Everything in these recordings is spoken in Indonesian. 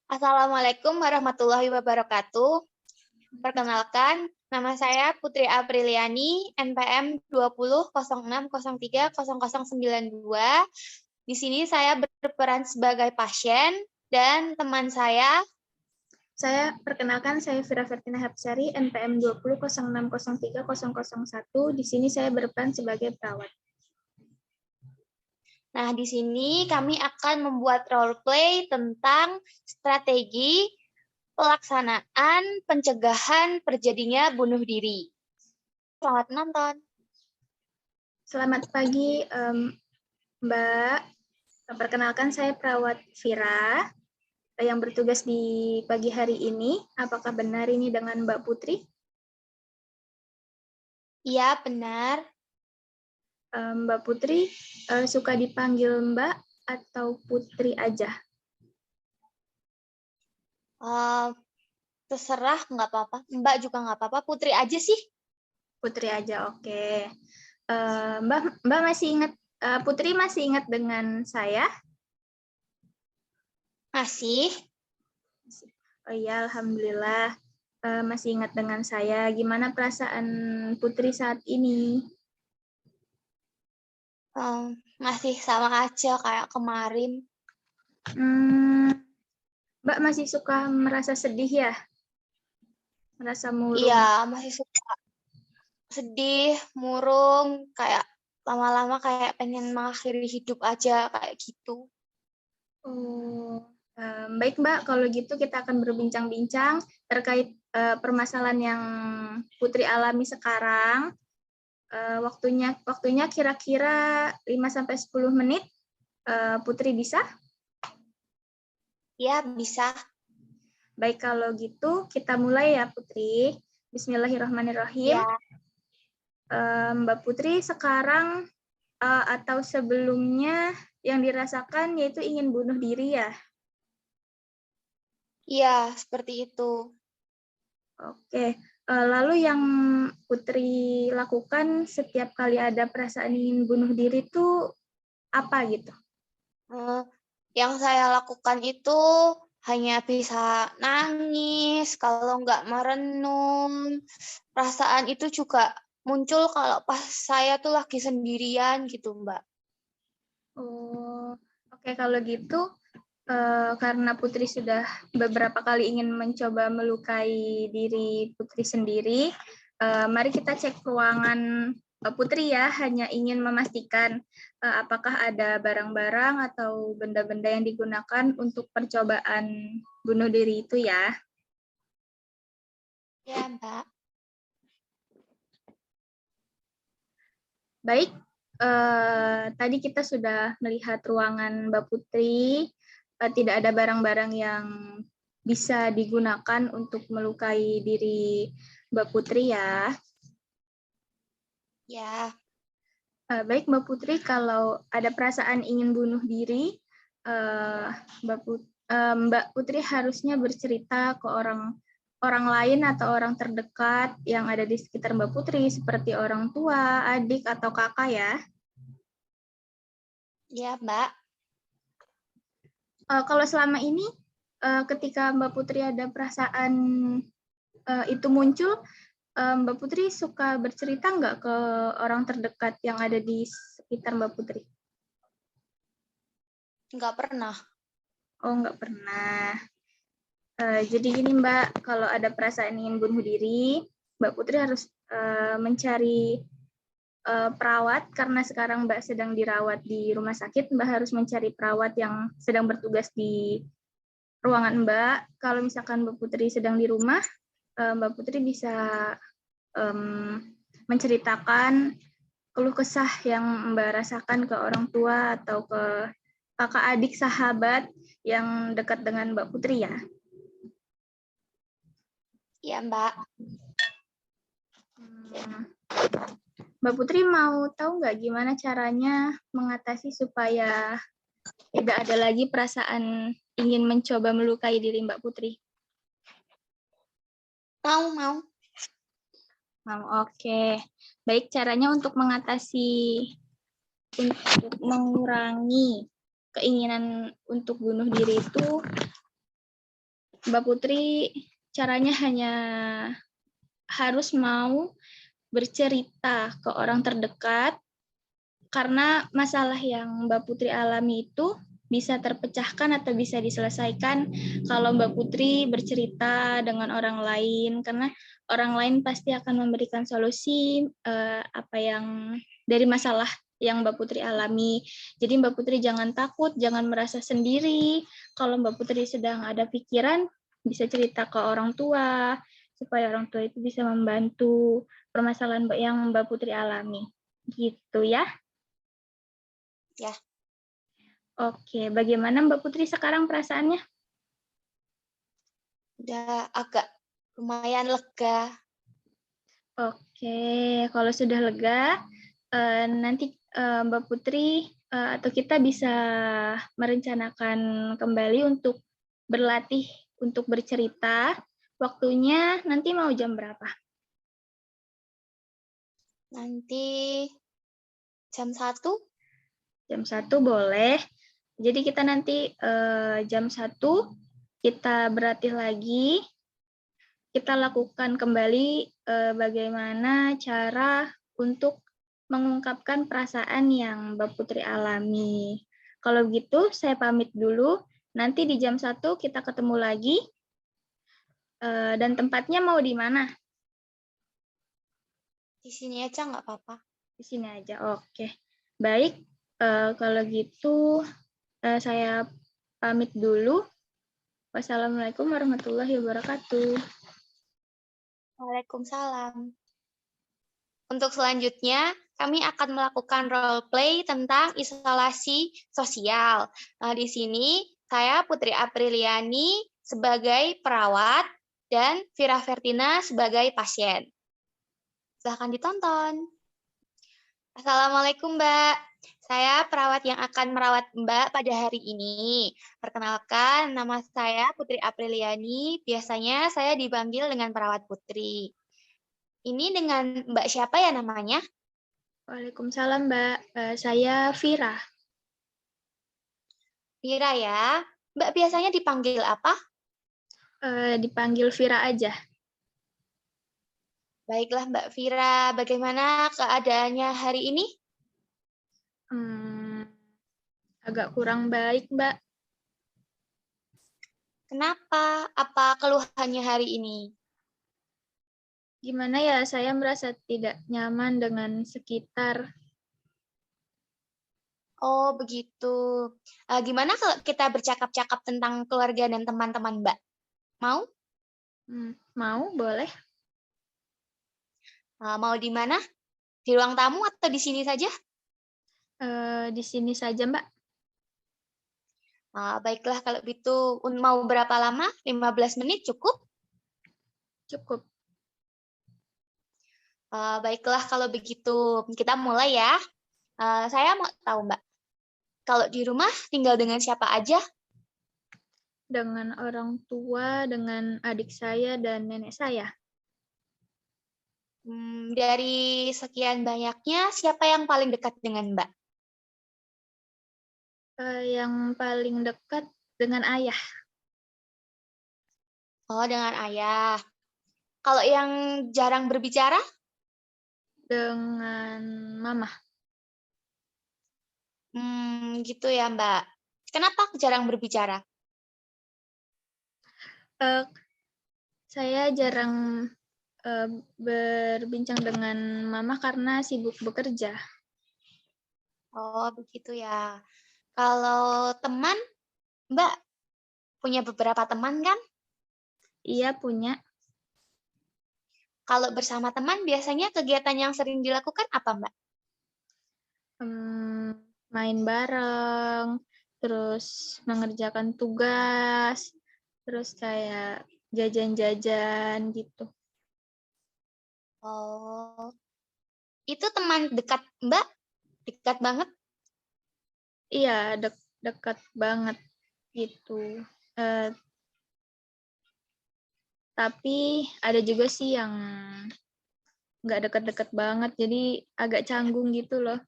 Assalamualaikum warahmatullahi wabarakatuh. Perkenalkan, nama saya Putri Apriliani, NPM 2006030092. Di sini saya berperan sebagai pasien dan teman saya. Saya perkenalkan, saya Fira Fertina Hapsari, NPM 2006030001. Di sini saya berperan sebagai perawat. Nah, di sini kami akan membuat role play tentang strategi pelaksanaan pencegahan terjadinya bunuh diri. Selamat menonton. Selamat pagi, Mbak. Perkenalkan, saya perawat Fira yang bertugas di pagi hari ini. Apakah benar ini dengan Mbak Putri? Iya, benar. Mbak Putri suka dipanggil Mbak atau Putri aja? Terserah, nggak apa-apa. Mbak juga nggak apa-apa. Putri aja sih. Putri aja, oke. Mbak masih ingat, Putri masih ingat dengan saya? Masih. Oh iya, Alhamdulillah. Masih ingat dengan saya. Gimana perasaan Putri saat ini? Masih sama aja kayak kemarin. Mbak masih suka merasa sedih ya? Merasa murung? Iya, masih suka sedih, murung, kayak lama-lama kayak pengen mengakhiri hidup aja, kayak gitu. Oh, baik Mbak, kalau gitu kita akan berbincang-bincang terkait permasalahan yang Putri alami sekarang. Waktunya kira-kira 5-10 menit. Putri bisa? Iya, bisa. Baik, kalau gitu kita mulai ya Putri. Bismillahirrahmanirrahim. Ya. Mbak Putri sekarang atau sebelumnya yang dirasakan yaitu ingin bunuh diri ya? Iya, seperti itu. Oke, lalu yang Putri lakukan setiap kali ada perasaan ingin bunuh diri itu apa gitu? Yang saya lakukan itu hanya bisa nangis, kalau nggak merenung. Perasaan itu juga muncul kalau pas saya tuh lagi sendirian gitu, Mbak. Oh, oke, kalau gitu karena Putri sudah beberapa kali ingin mencoba melukai diri Putri sendiri, mari kita cek ruangan Putri ya, hanya ingin memastikan apakah ada barang-barang atau benda-benda yang digunakan untuk percobaan bunuh diri itu ya. Ya, Mbak. Baik, tadi kita sudah melihat ruangan Mbak Putri, tidak ada barang-barang yang bisa digunakan untuk melukai diri Mbak Putri ya. Ya. Baik Mbak Putri, kalau ada perasaan ingin bunuh diri, Mbak Putri harusnya bercerita ke orang lain atau orang terdekat yang ada di sekitar Mbak Putri, seperti orang tua, adik, atau kakak ya. Ya, Mbak. Kalau selama ini, ketika Mbak Putri ada perasaan itu muncul, Mbak Putri suka bercerita nggak ke orang terdekat yang ada di sekitar Mbak Putri? Nggak pernah. Oh, nggak pernah. Jadi gini Mbak, kalau ada perasaan ingin bunuh diri, Mbak Putri harus mencari perawat, karena sekarang Mbak sedang dirawat di rumah sakit. Mbak harus mencari perawat yang sedang bertugas di ruangan Mbak. Kalau misalkan Mbak Putri sedang di rumah, Mbak Putri bisa menceritakan keluh kesah yang Mbak rasakan ke orang tua atau ke kakak adik sahabat yang dekat dengan Mbak Putri ya. Iya, Mbak. Mbak Putri mau tahu nggak gimana caranya mengatasi supaya tidak ada lagi perasaan ingin mencoba melukai diri Mbak Putri? Mau. Oke. Baik, caranya untuk mengurangi keinginan untuk bunuh diri itu, Mbak Putri caranya hanya harus mau bercerita ke orang terdekat, karena masalah yang Mbak Putri alami itu bisa terpecahkan atau bisa diselesaikan kalau Mbak Putri bercerita dengan orang lain, karena orang lain pasti akan memberikan solusi apa yang dari masalah yang Mbak Putri alami. Jadi Mbak Putri jangan takut, jangan merasa sendiri. Kalau Mbak Putri sedang ada pikiran, bisa cerita ke orang tua, supaya orang tua itu bisa membantu permasalahan yang Mbak Putri alami. Gitu ya. Ya. Oke, bagaimana Mbak Putri sekarang perasaannya? Udah agak lumayan lega. Oke, kalau sudah lega, nanti Mbak Putri atau kita bisa merencanakan kembali untuk berlatih untuk bercerita. Waktunya nanti mau jam berapa? Nanti jam 1. Jam 1 boleh. Jadi kita nanti jam 1 kita berlatih lagi. Kita lakukan kembali bagaimana cara untuk mengungkapkan perasaan yang Mbak Putri alami. Kalau gitu, saya pamit dulu. Nanti di jam 1 kita ketemu lagi. Dan tempatnya mau di mana? Di sini aja nggak apa-apa. Di sini aja, oke. Baik, kalau gitu saya pamit dulu. Wassalamualaikum warahmatullahi wabarakatuh. Waalaikumsalam. Untuk selanjutnya, kami akan melakukan role play tentang isolasi sosial. Nah, di sini saya Putri Apriliani sebagai perawat dan Vira Vertina sebagai pasien. Silahkan ditonton. Assalamualaikum, Mbak. Saya perawat yang akan merawat Mbak pada hari ini. Perkenalkan, nama saya Putri Apriliani. Biasanya saya dipanggil dengan perawat Putri. Ini dengan Mbak siapa ya namanya? Waalaikumsalam, Mbak. Saya Vira. Vira ya. Mbak biasanya dipanggil apa? Dipanggil Vira aja. Baiklah Mbak Vira, bagaimana keadaannya hari ini? Agak kurang baik, Mbak. Kenapa? Apa keluhannya hari ini? Gimana ya, saya merasa tidak nyaman dengan sekitar. Oh, begitu. Gimana kalau kita bercakap-cakap tentang keluarga dan teman-teman Mbak? Mau? Mau, boleh. Mau di mana? Di ruang tamu atau di sini saja? Di sini saja, Mbak. Baiklah kalau gitu. Mau berapa lama? 15 menit cukup? Cukup. Baiklah kalau begitu. Kita mulai ya. Saya mau tahu Mbak, kalau di rumah tinggal dengan siapa aja? Dengan orang tua, dengan adik saya, dan nenek saya. Dari sekian banyaknya, siapa yang paling dekat dengan Mbak? Yang paling dekat dengan ayah. Oh, dengan ayah. Kalau yang jarang berbicara? Dengan mama. Gitu ya, Mbak. Kenapa jarang berbicara? Saya jarang berbincang dengan mama karena sibuk bekerja. Oh, begitu ya. Kalau teman, Mbak punya beberapa teman kan? Iya, punya. Kalau bersama teman, biasanya kegiatan yang sering dilakukan apa, Mbak? Main bareng, terus mengerjakan tugas, terus kayak jajan-jajan gitu. Oh, itu teman dekat Mbak? Dekat banget? Iya, dekat banget gitu. Tapi ada juga sih yang nggak dekat-dekat banget, jadi agak canggung gitu loh.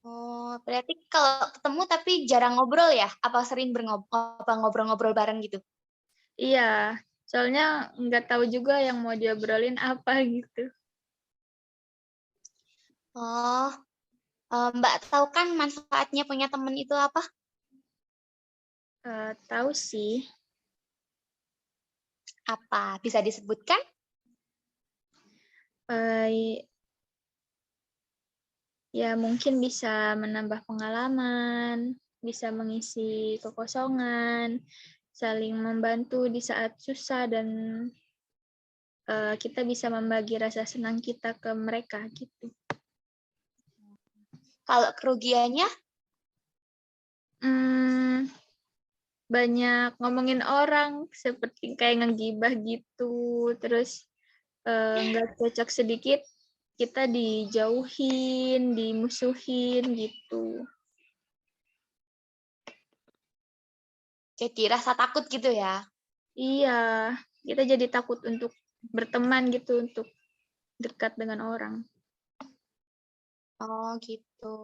Oh, berarti kalau ketemu tapi jarang ngobrol ya? Apa sering ngobrol-ngobrol bareng gitu? Iya, soalnya nggak tahu juga yang mau diobrolin apa gitu. Oh, Mbak tahu kan manfaatnya punya temen itu apa? Tahu sih. Apa? Bisa disebutkan? Eh, ya mungkin bisa menambah pengalaman, bisa mengisi kekosongan, saling membantu di saat susah, dan kita bisa membagi rasa senang kita ke mereka gitu. Kalau kerugiannya? Hmm, banyak ngomongin orang, seperti kayak ngegibah gitu, terus nggak cocok sedikit, kita dijauhin, dimusuhin gitu. Jadi rasa takut gitu ya? Iya, kita jadi takut untuk berteman gitu, untuk dekat dengan orang. Oh gitu.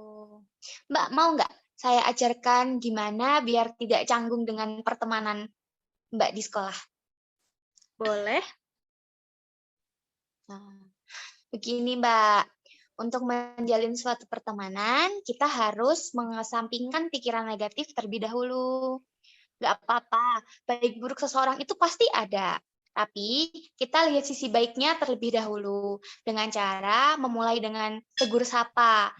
Mbak mau nggak saya ajarkan gimana biar tidak canggung dengan pertemanan Mbak di sekolah? Boleh? Nah, begini Mbak, untuk menjalin suatu pertemanan, kita harus mengesampingkan pikiran negatif terlebih dahulu. Nggak apa-apa, baik buruk seseorang itu pasti ada. Tapi kita lihat sisi baiknya terlebih dahulu dengan cara memulai dengan tegur sapa.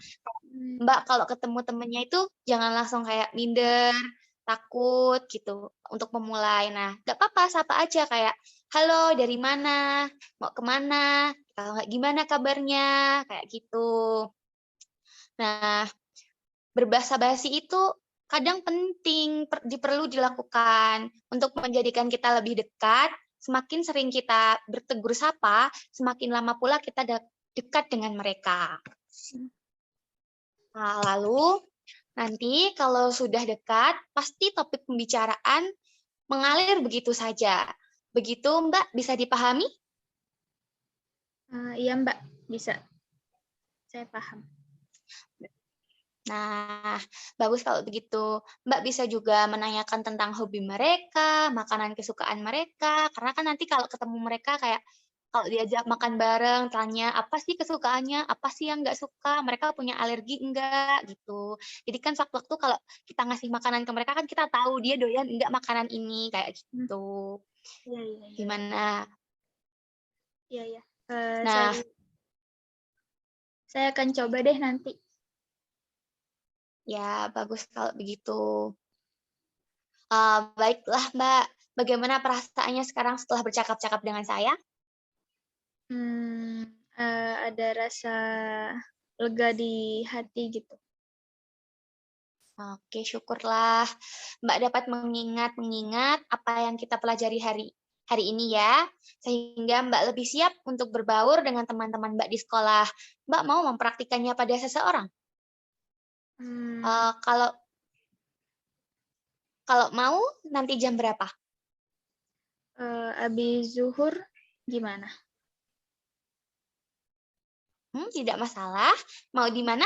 Mbak kalau ketemu temennya itu jangan langsung kayak minder, takut gitu untuk memulai. Nah, nggak apa-apa, sapa aja kayak, halo dari mana, mau kemana, kalau nggak gimana kabarnya, kayak gitu. Nah, berbahasa basi itu kadang penting, perlu dilakukan untuk menjadikan kita lebih dekat. Semakin sering kita bertegur sapa, semakin lama pula kita dekat dengan mereka. Nah, lalu nanti kalau sudah dekat, pasti topik pembicaraan mengalir begitu saja. Begitu Mbak, bisa dipahami? Iya Mbak, bisa. Saya paham. Nah, bagus kalau begitu. Mbak bisa juga menanyakan tentang hobi mereka, makanan kesukaan mereka, karena kan nanti kalau ketemu mereka kayak kalau diajak makan bareng, tanya apa sih kesukaannya, apa sih yang nggak suka, mereka punya alergi enggak, gitu. Jadi kan sewaktu-waktu kalau kita ngasih makanan ke mereka kan kita tahu dia doyan enggak makanan ini, kayak gitu. Iya, iya, iya. Gimana? Iya, iya. Nah, Saya akan coba deh nanti. ya bagus kalau begitu. Baiklah Mbak, bagaimana perasaannya sekarang setelah bercakap-cakap dengan saya? Ada rasa lega di hati gitu. Oke, syukurlah Mbak dapat mengingat apa yang kita pelajari hari ini ya, sehingga Mbak lebih siap untuk berbaur dengan teman-teman Mbak di sekolah. Mbak mau mempraktikannya pada seseorang? Kalau kalau mau, nanti jam berapa? Habis zuhur gimana? Tidak masalah. Mau di mana?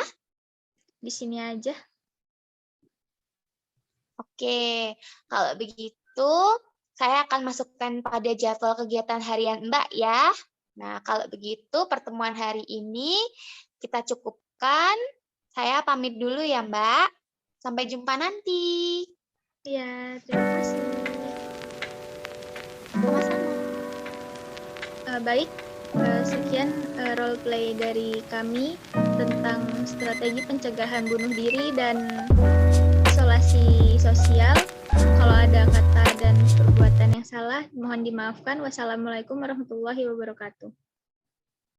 Di sini aja. Oke, kalau begitu saya akan masukkan pada jadwal kegiatan harian Mbak ya. Nah, kalau begitu pertemuan hari ini kita cukupkan. Saya pamit dulu ya Mbak. Sampai jumpa nanti. Iya, terima kasih. Sama-sama. Baik, sekian role play dari kami tentang strategi pencegahan bunuh diri dan isolasi sosial. Kalau ada kata dan perbuatan yang salah, mohon dimaafkan. Wassalamualaikum warahmatullahi wabarakatuh.